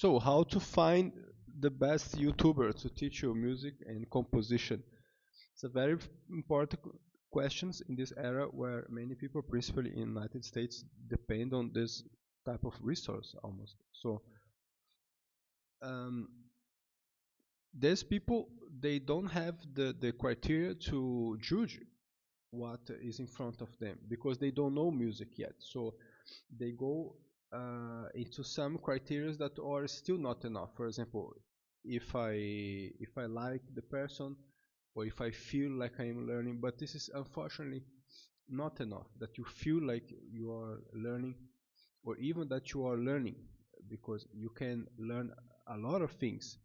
So, how to find the best YouTuber to teach you music and composition? It's a very important questions in this era where many people, principally in the United States, depend on this type of resource almost. So, um, these people, they don't have the criteria to judge what is in front of them because they don't know music yet. So they go into some criteria that are still not enough. For example, if I like the person, or if I feel like I am learning, but this is unfortunately not enough. That you feel like you are learning, or even that you are learning, because you can learn a lot of things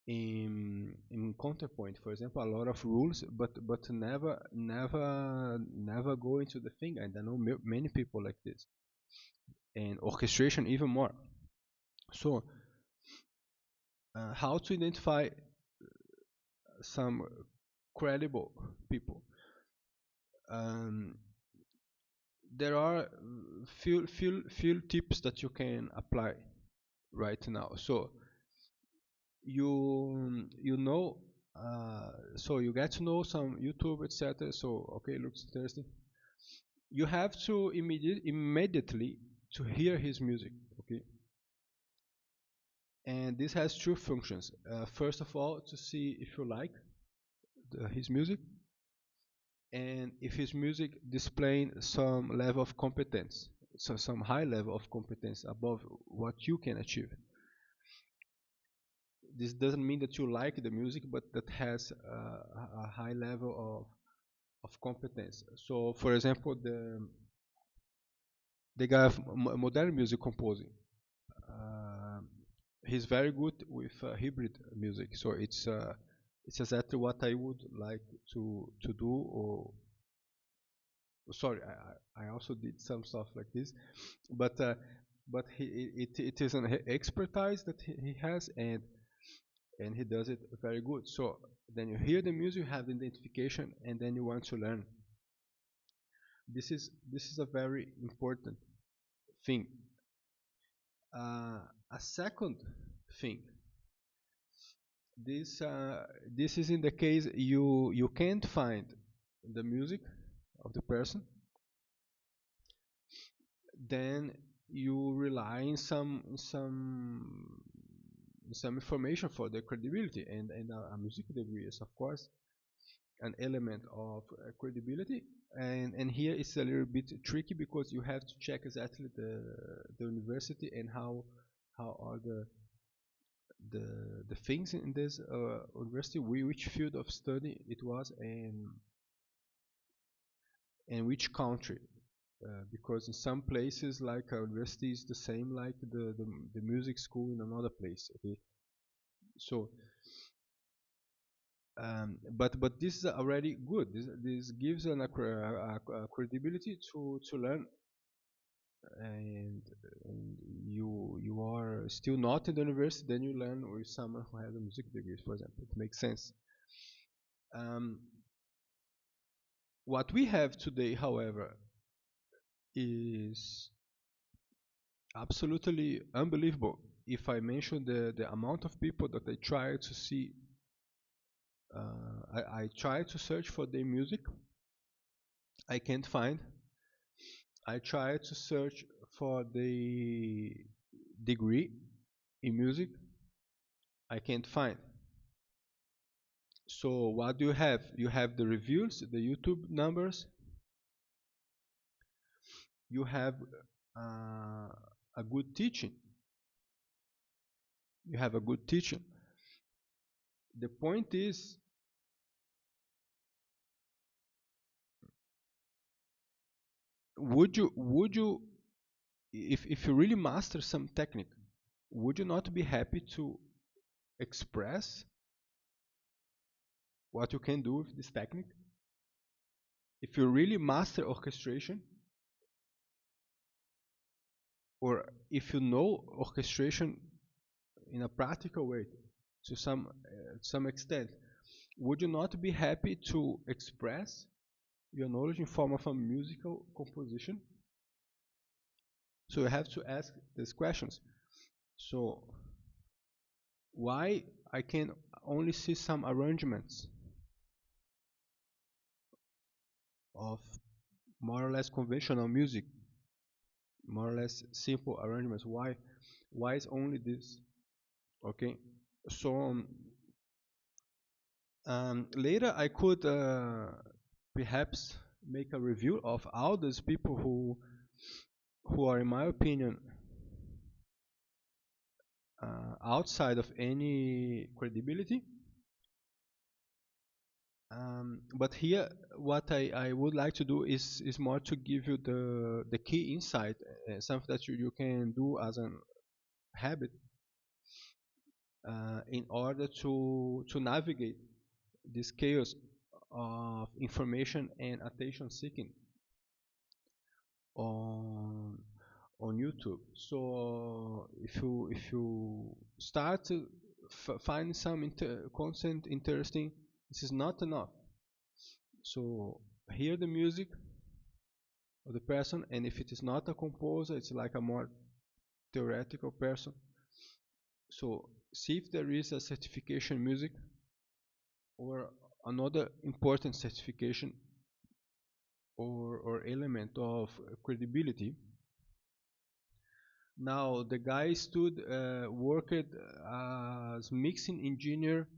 in counterpoint, for example, a lot of rules, but never go into the thing. And I know many people like this, and orchestration even more. So how to identify some credible people? um, there are few tips that you can apply right now. So you know, so you get to know some YouTube, etc. So okay, looks interesting. You have to immediately to hear his music. Okay, and this has two functions. First of all, to see if you like his music, and if his music displaying some level of competence, so some high level of competence above what you can achieve. This doesn't mean that you like the music, but that has a high level of competence. So, for example, the guy of modern music composing, uh, he's very good with hybrid music. So it's exactly what I would like to do. Or sorry, I also did some stuff like this, but it is an expertise that he has, and he does it very good. So then you hear the music, you have the identification, and then you want to learn. This is a very important thing. A second thing, this is in the case you can't find the music of the person, then you rely on some information for the credibility, and a music degree is of course an element of credibility. And here it's a little bit tricky because you have to check exactly the university and how are the things in this university, which field of study it was, and which country. Because in some places, like university is the same like the music school in another place. Okay, so but this is already good. This gives a credibility to learn, and, and you are still not in the university, then you learn with someone who has a music degree, for example. It makes sense. Um, what we have today, however, is absolutely unbelievable. If I mention the amount of people that I try to see, I try to search for their music, I can't find. I try to search for the degree in music, I can't find. So what do you have? You have the reviews, the YouTube numbers. You have a good teaching. You have a good teaching. The point is, would you if you really master some technique, would you not be happy to express what you can do with this technique? If you really master orchestration, or if you know orchestration in a practical way to some extent, would you not be happy to express your knowledge in form of a musical composition? So you have to ask these questions. So why I can only see some arrangements of more or less conventional music, more or less simple arrangements. Why is only this? Okay, so later I could perhaps make a review of all those people who are, in my opinion, outside of any credibility. But here, what I would like to do is more to give you the key insight, something that you can do as a habit in order to navigate this chaos of information and attention seeking on on YouTube. So if you start to find some content interesting, this is not enough. So hear the music of the person, and if it is not a composer, it's like a more theoretical person. So see if there is a certification music or another important certification or element of credibility. Now the guy worked as mixing engineer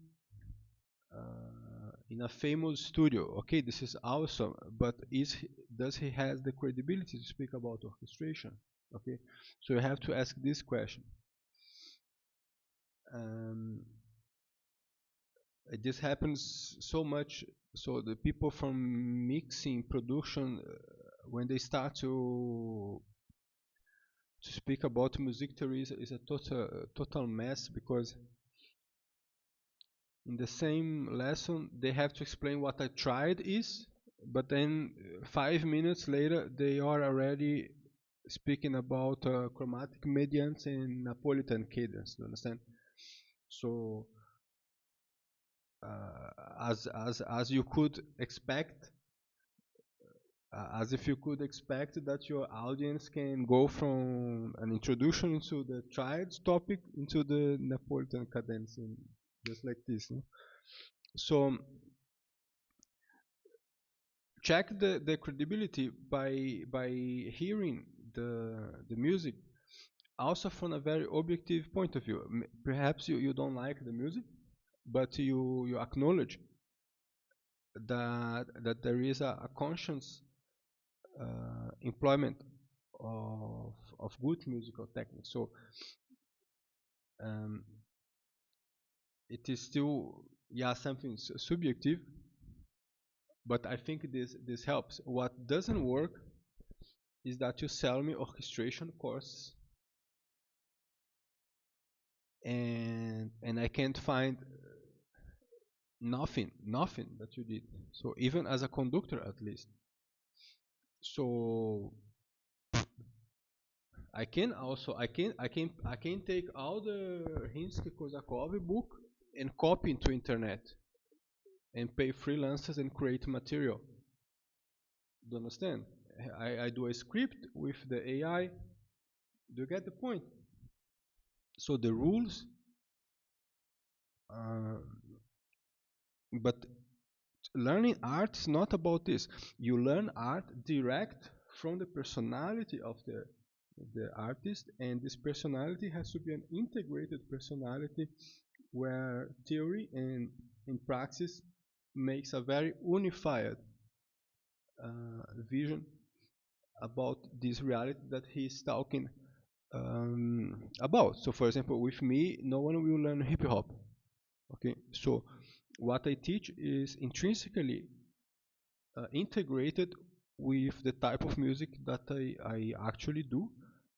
in a famous studio. Okay, this is awesome, but does he has the credibility to speak about orchestration? Okay, so you have to ask this question. Um, this happens so much. So the people from mixing production, when they start to speak about music theory, is a total mess, because in the same lesson they have to explain what a triad is, but then 5 minutes later they are already speaking about chromatic medians and Napolitan cadence. You understand? So as you could expect, as if you could expect that your audience can go from an introduction into the triads topic into the Napolitan cadence, and just like this. No? So check the credibility by hearing the music, also from a very objective point of view. Perhaps you don't like the music, but you acknowledge that there is a conscious employment of good musical techniques. So um, it is still, yeah, something subjective, but I think this helps. What doesn't work is that you sell me orchestration courses, and I can't find nothing that you did. So even as a conductor, at least. So I can take all the Rimsky-Korsakov book and copy into internet and pay freelancers and create material. Do you understand? I do a script with the AI. Do you get the point? So the rules, uh, but learning art is not about this. You learn art direct from the personality of the artist, and this personality has to be an integrated personality where theory and in praxis makes a very unified vision about this reality that he's talking about. So for example, with me, no one will learn hip hop. Okay, so what I teach is intrinsically integrated with the type of music that I actually do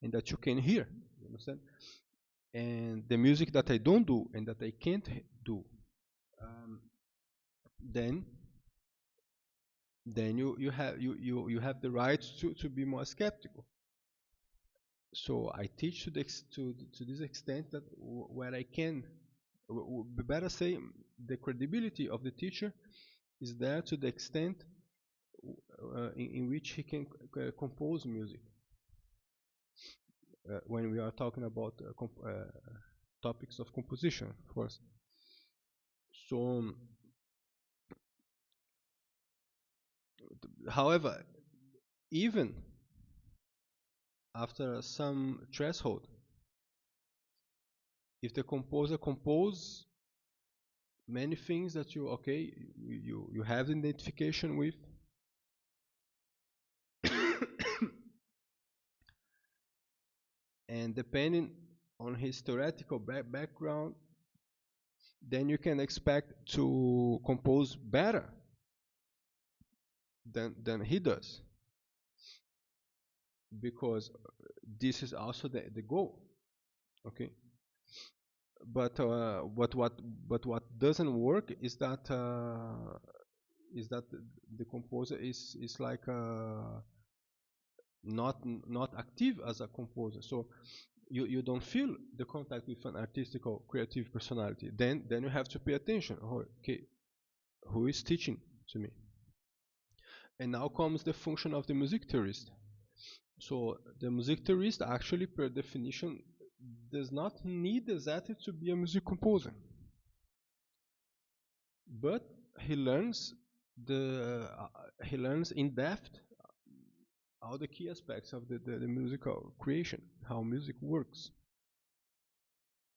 and that you can hear. You understand? And the music that I don't do and that I can't do, um, then you have the right to be more skeptical. So I teach to this extent that where I can, better say, the credibility of the teacher is there to the extent in which he can compose music. When we are talking about topics of composition, of course. So, however, even after some threshold, if the composer compose many things that you have identification with, and depending on his theoretical background, then you can expect to compose better than he does, because this is also the goal. Okay, but what doesn't work is that the composer is like not active as a composer, so you don't feel the contact with an artistical creative personality. Then you have to pay attention. Oh, okay, who is teaching to me? And now comes the function of the music theorist. So the music theorist actually, per definition, does not need exactly to be a music composer, but he learns he learns in depth all the key aspects of the musical creation, how music works.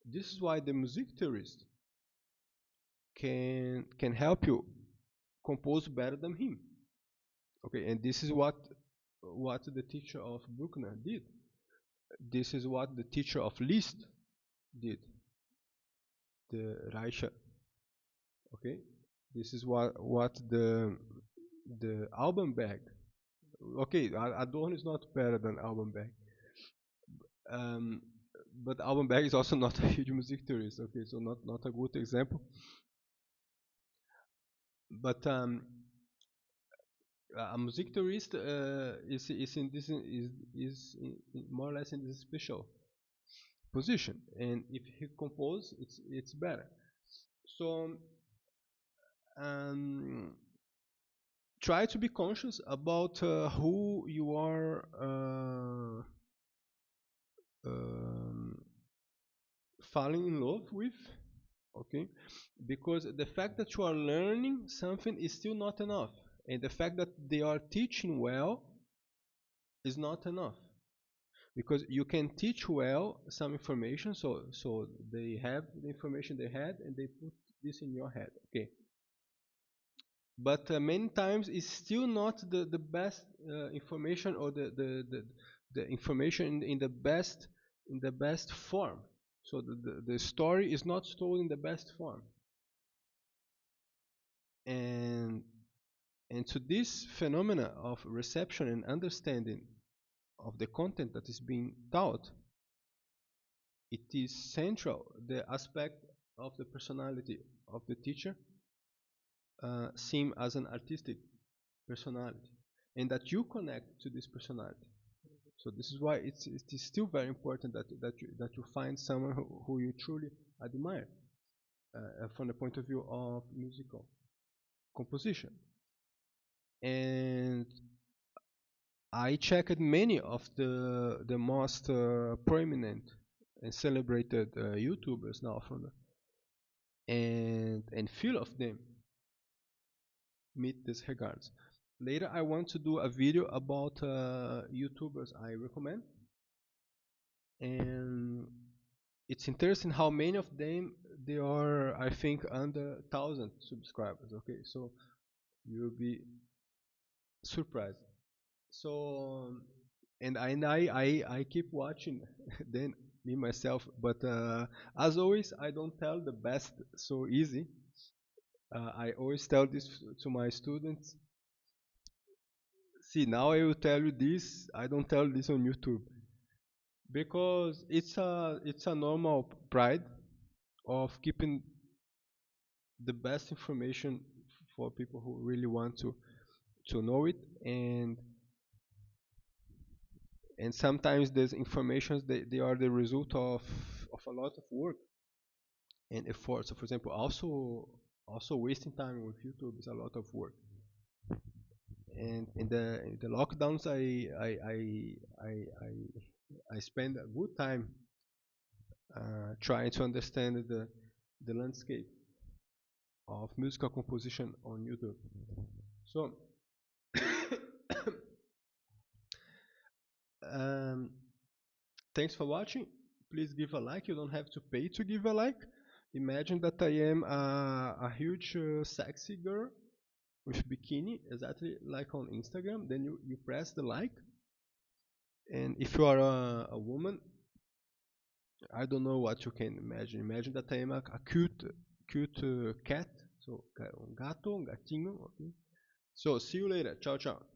This is why the music theorist can help you compose better than him. Okay, and this is what the teacher of Bruckner did. This is what the teacher of Liszt did, the Reicher. Okay, this is what the Albanberg. Okay, Adorno is not better than Albanberg, um, but Albanberg is also not a huge music theorist. Okay, so not a good example. But a music theorist is in this is more or less in this special position, and if he compose, it's better. So try to be conscious about who you are falling in love with. Okay, because the fact that you are learning something is still not enough, and the fact that they are teaching well is not enough, because you can teach well some information, so they have the information they had and they put this in your head. Okay, but many times it's still not the best information, or the information in the best form. So the story is not told in the best form, and to this phenomena of reception and understanding of the content that is being taught, it is central the aspect of the personality of the teacher seem as an artistic personality, and that you connect to this personality. So this is why it is still very important that you find someone who you truly admire from the point of view of musical composition. And I checked many of the most prominent and celebrated YouTubers now from and few of them meet these regards. Later, I want to do a video about YouTubers I recommend, and it's interesting how many of them they are, I think, under 1,000 subscribers. Okay, so you'll be surprised. So and I keep watching then me myself, but as always, I don't tell the best so easy. I always tell this to my students. See, now I will tell you this. I don't tell this on YouTube because it's a normal pride of keeping the best information for people who really want to know it, and sometimes these informations they are the result of a lot of work and effort. So for example, also wasting time with YouTube is a lot of work. And in the lockdowns, I spend a good time trying to understand the landscape of musical composition on YouTube. So, um, thanks for watching. Please give a like. You don't have to pay to give a like. Imagine that I am a huge sexy girl with bikini, exactly like on Instagram. Then you press the like. And if you are a woman, I don't know what you can imagine. Imagine that I am a cute cat. So, um gato, um gatinho. Okay. So, see you later. Ciao, ciao.